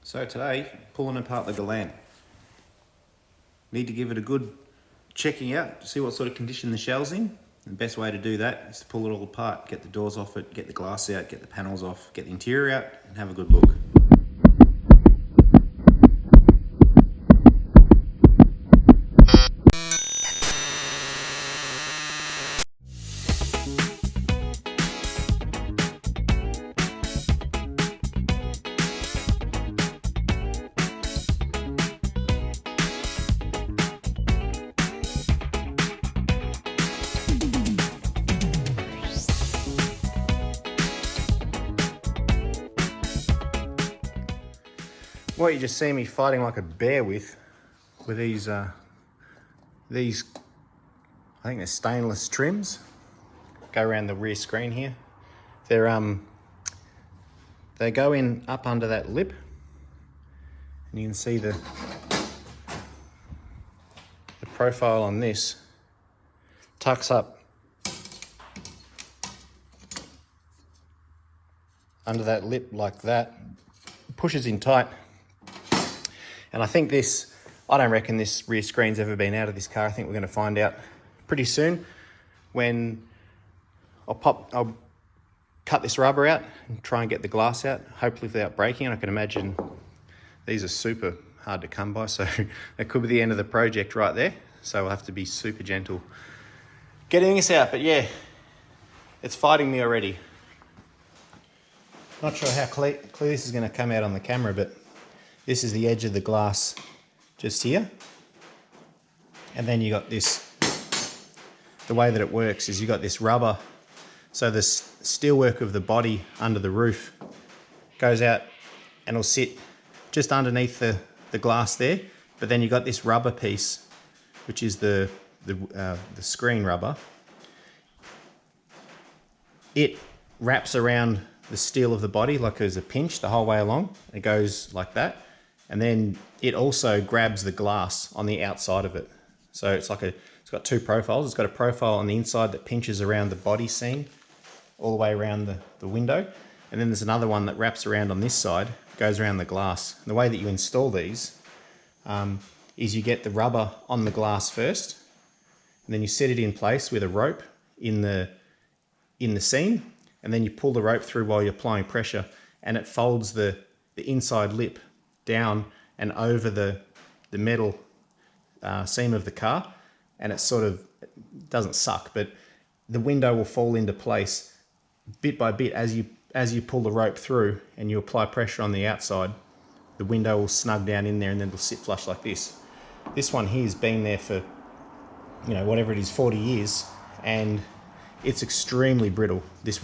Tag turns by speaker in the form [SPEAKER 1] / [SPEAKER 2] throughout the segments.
[SPEAKER 1] So today, pulling apart the Galant. Need to give it a good checking out to see what sort of condition the shell's in. And the best way to do that is to pull it all apart, get the doors off it, get the glass out, get the panels off, get the interior out, and have a good look. What you just see me fighting like a bear with these, I think they're stainless trims. Go around the rear screen here. They go in up under that lip, and you can see the profile on this tucks up under that lip like that, pushes in tight. And I think I don't reckon this rear screen's ever been out of this car. I think we're going to find out pretty soon when I'll cut this rubber out and try and get the glass out, hopefully without breaking. I can imagine these are super hard to come by, so that could be the end of the project right there. So we'll have to be super gentle getting this out. But yeah, it's fighting me already. Not sure how clear this is going to come out on the camera, but this is the edge of the glass just here. And then you got this, the way that it works is you got this rubber. So the steelwork of the body under the roof goes out and will sit just underneath the glass there. But then you got this rubber piece, which is the screen rubber. It wraps around the steel of the body like there's a pinch the whole way along. It goes like that. And then it also grabs the glass on the outside of it. So it's got two profiles. It's got a profile on the inside that pinches around the body seam all the way around the window. And then there's another one that wraps around on this side, goes around the glass. And the way that you install these is you get the rubber on the glass first, and then you set it in place with a rope in the seam, and then you pull the rope through while you're applying pressure, and it folds the inside lip down and over the metal seam of the car, and it sort of doesn't suck, but the window will fall into place bit by bit as you pull the rope through and you apply pressure on the outside. The window will snug down in there and then it'll sit flush like this. This one here has been there for, you know, whatever it is, 40 years, and it's extremely brittle. This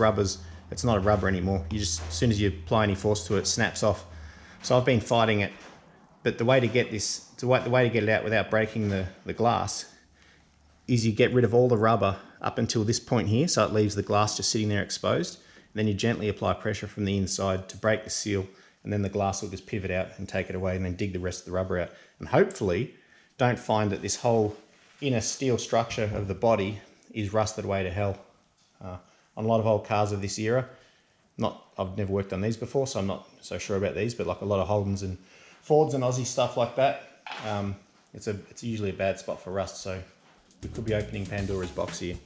[SPEAKER 1] it's not a rubber anymore. As soon as you apply any force to it, it snaps off. So I've been fighting it, but the way to get it out without breaking the glass is you get rid of all the rubber up until this point here, so it leaves the glass just sitting there exposed. And then you gently apply pressure from the inside to break the seal, and then the glass will just pivot out and take it away, and then dig the rest of the rubber out. And hopefully don't find that this whole inner steel structure of the body is rusted away to hell. On a lot of old cars of this era, I've never worked on these before, so I'm not so sure about these, but like a lot of Holdens and Fords and Aussie stuff like that, it's usually a bad spot for rust, so we could be opening Pandora's box here.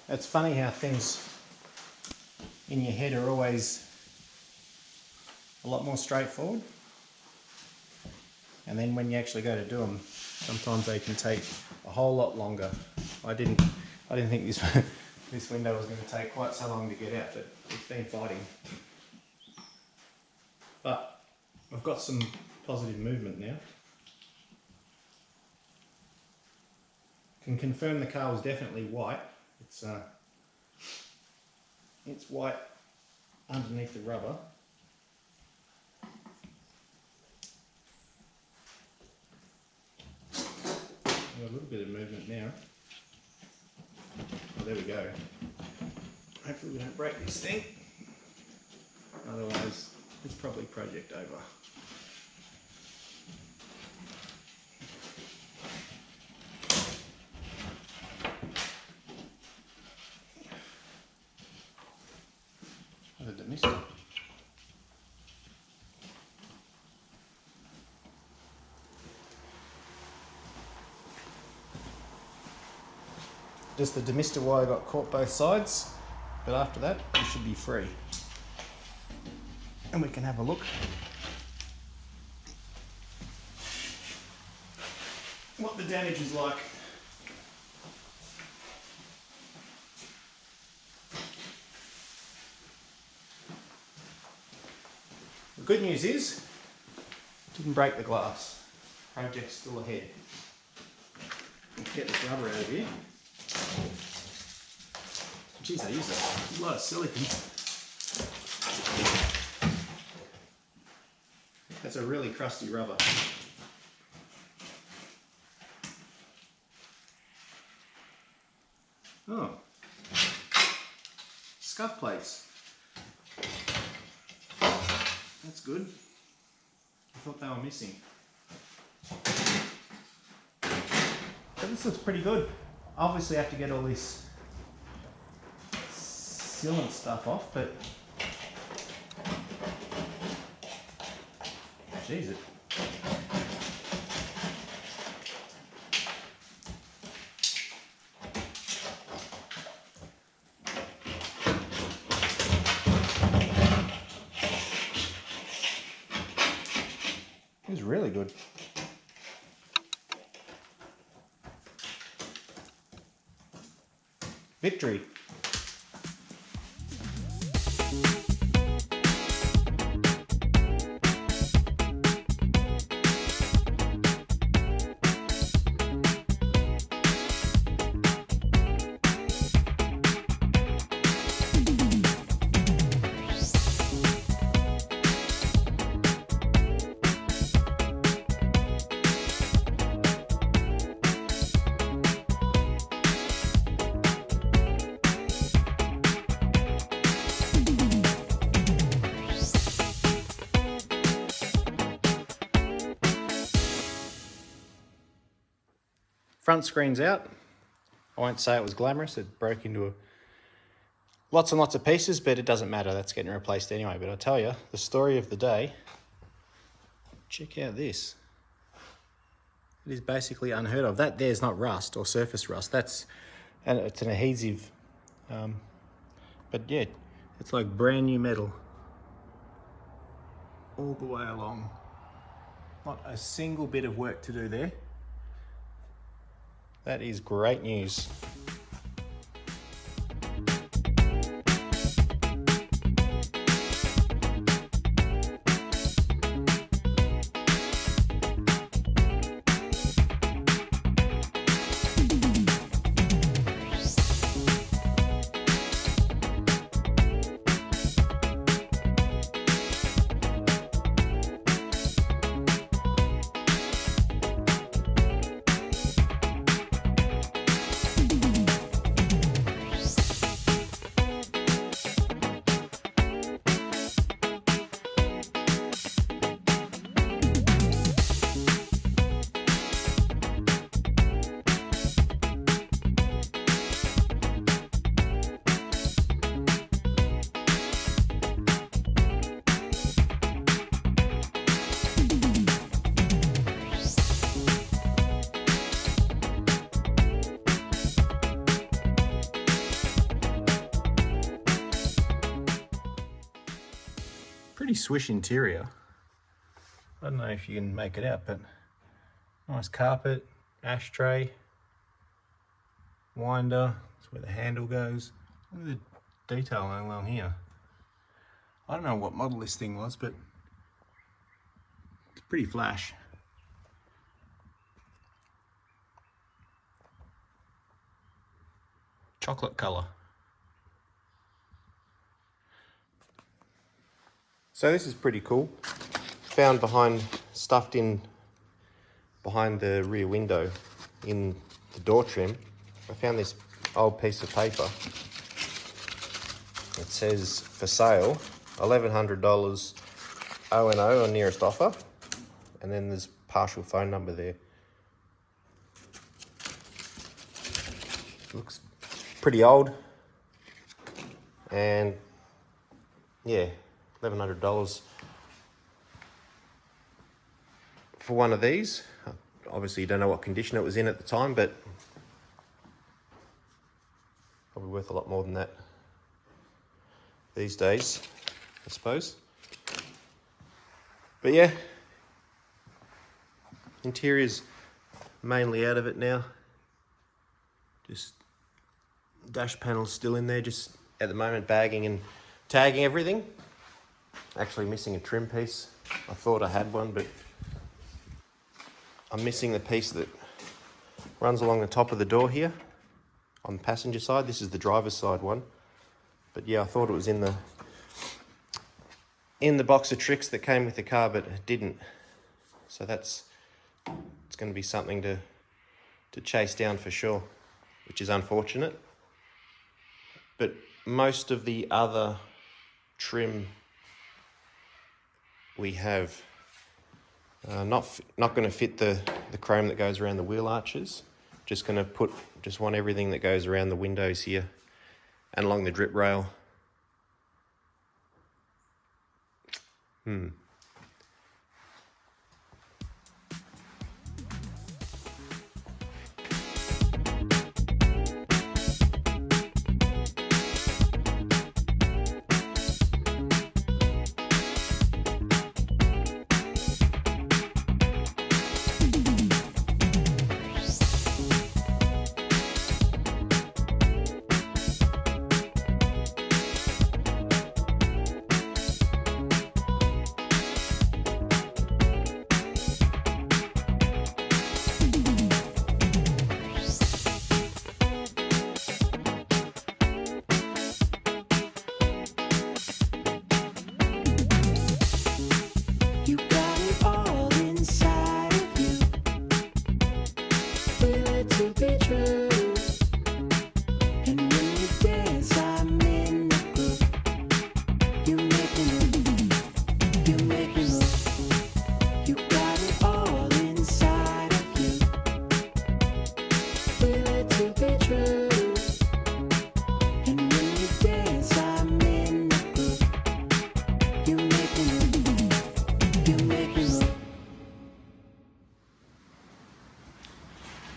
[SPEAKER 1] It's funny how things in your head are always a lot more straightforward, and then when you actually go to do them, sometimes they can take a whole lot longer. I didn't think this window was going to take quite so long to get out, but it's been fighting. But I've got some positive movement now. Can confirm the car was definitely white. It's It's white underneath the rubber. Got a little bit of movement now. Oh, there we go. Hopefully we don't break this thing. Otherwise, it's probably project over. What did I miss? Just the demister wire got caught both sides, but after that you should be free. And we can have a look what the damage is like. The good news is, didn't break the glass. Project's still ahead. Let's get this rubber out of here. Geez, I use a lot of silicone. That's a really crusty rubber. Oh, scuff plates. That's good. I thought they were missing. But this looks pretty good. Obviously I have to get all this sealant stuff off, but jeez, it is really good. Victory. Front screen's out. I won't say it was glamorous. It broke into lots and lots of pieces, but it doesn't matter. That's getting replaced anyway. But I'll tell you, the story of the day, check out this. It is basically unheard of. That there's not rust or surface rust. It's an adhesive. But yeah, it's like brand new metal all the way along. Not a single bit of work to do there. That is great news. Pretty swish interior. I don't know if you can make it out, but nice carpet, ashtray, winder. That's where the handle goes. Look at the detail along here. I don't know what model this thing was, but it's pretty flash. Chocolate colour. So this is pretty cool. Found stuffed in behind the rear window in the door trim. I found this old piece of paper. It says for sale, $1,100 O&O on nearest offer. And then there's partial phone number there. Looks pretty old. And yeah, $1,100 for one of these. Obviously you don't know what condition it was in at the time, but probably worth a lot more than that these days, I suppose. But yeah, interior's mainly out of it now. Just dash panel's still in there, just at the moment bagging and tagging everything. Actually missing a trim piece. I thought I had one, but I'm missing the piece that runs along the top of the door here on the passenger side. This is the driver's side one. But yeah, I thought it was in the box of tricks that came with the car, but it didn't. So it's going to be something to chase down for sure, which is unfortunate. But most of the other trim we have not going to fit the chrome that goes around the wheel arches. Just going to want everything that goes around the windows here and along the drip rail.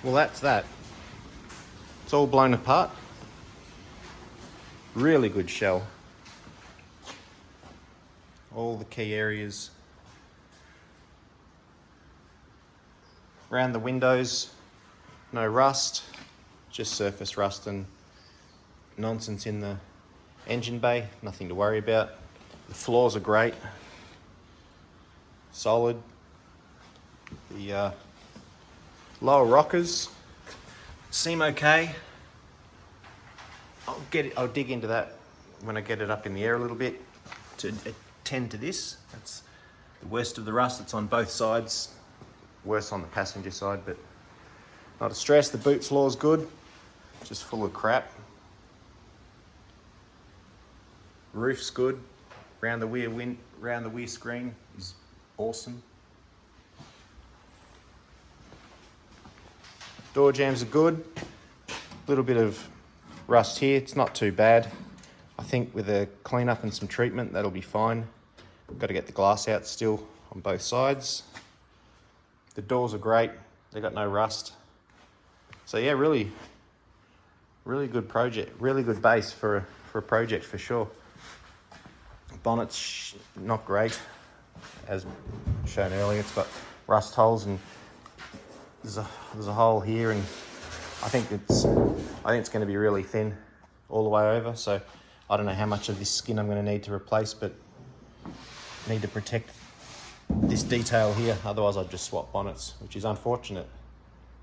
[SPEAKER 1] Well, that's that. It's all blown apart. Really good shell. All the key areas. Around the windows, no rust, just surface rust and nonsense in the engine bay, nothing to worry about. The floors are great, solid. The lower rockers seem okay. I'll dig into that when I get it up in the air a little bit to attend to this. That's the worst of the rust. It's on both sides. Worse on the passenger side, but not a stress. The boot floor's good, just full of crap. Roof's good. Round the rear screen is awesome. Door jambs are good. A little bit of rust here. It's not too bad. I think with a clean up and some treatment, that'll be fine. Got to get the glass out still on both sides. The doors are great. They got no rust. So yeah, really good project. Really good base for a project for sure. Bonnet's not great, as shown earlier. It's got rust holes and there's a hole here, and I think it's going to be really thin all the way over. So I don't know how much of this skin I'm going to need to replace, but I need to protect this detail here. Otherwise, I'd just swap bonnets, which is unfortunate.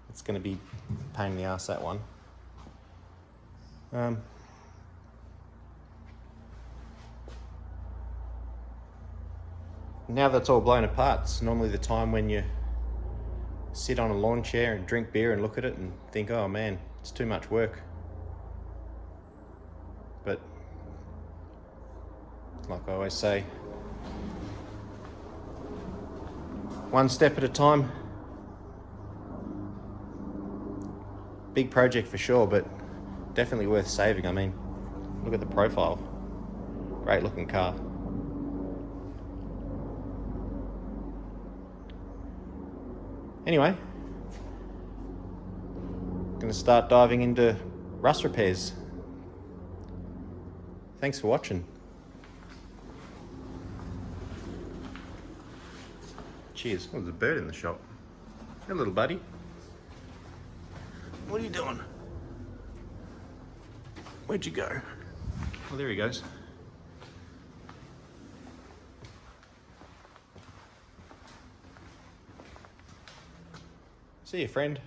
[SPEAKER 1] It's going to be a pain in the ass, that one. Now that's all blown apart, it's normally the time when you sit on a lawn chair and drink beer and look at it and think, oh man, it's too much work. But like I always say, one step at a time. Big project for sure, but definitely worth saving. I mean, look at the profile. Great looking car. Anyway, gonna start diving into rust repairs. Thanks for watching. Cheers. Oh, there's a bird in the shop. Hey, little buddy. What are you doing? Where'd you go? Oh, there he goes. See you, friend.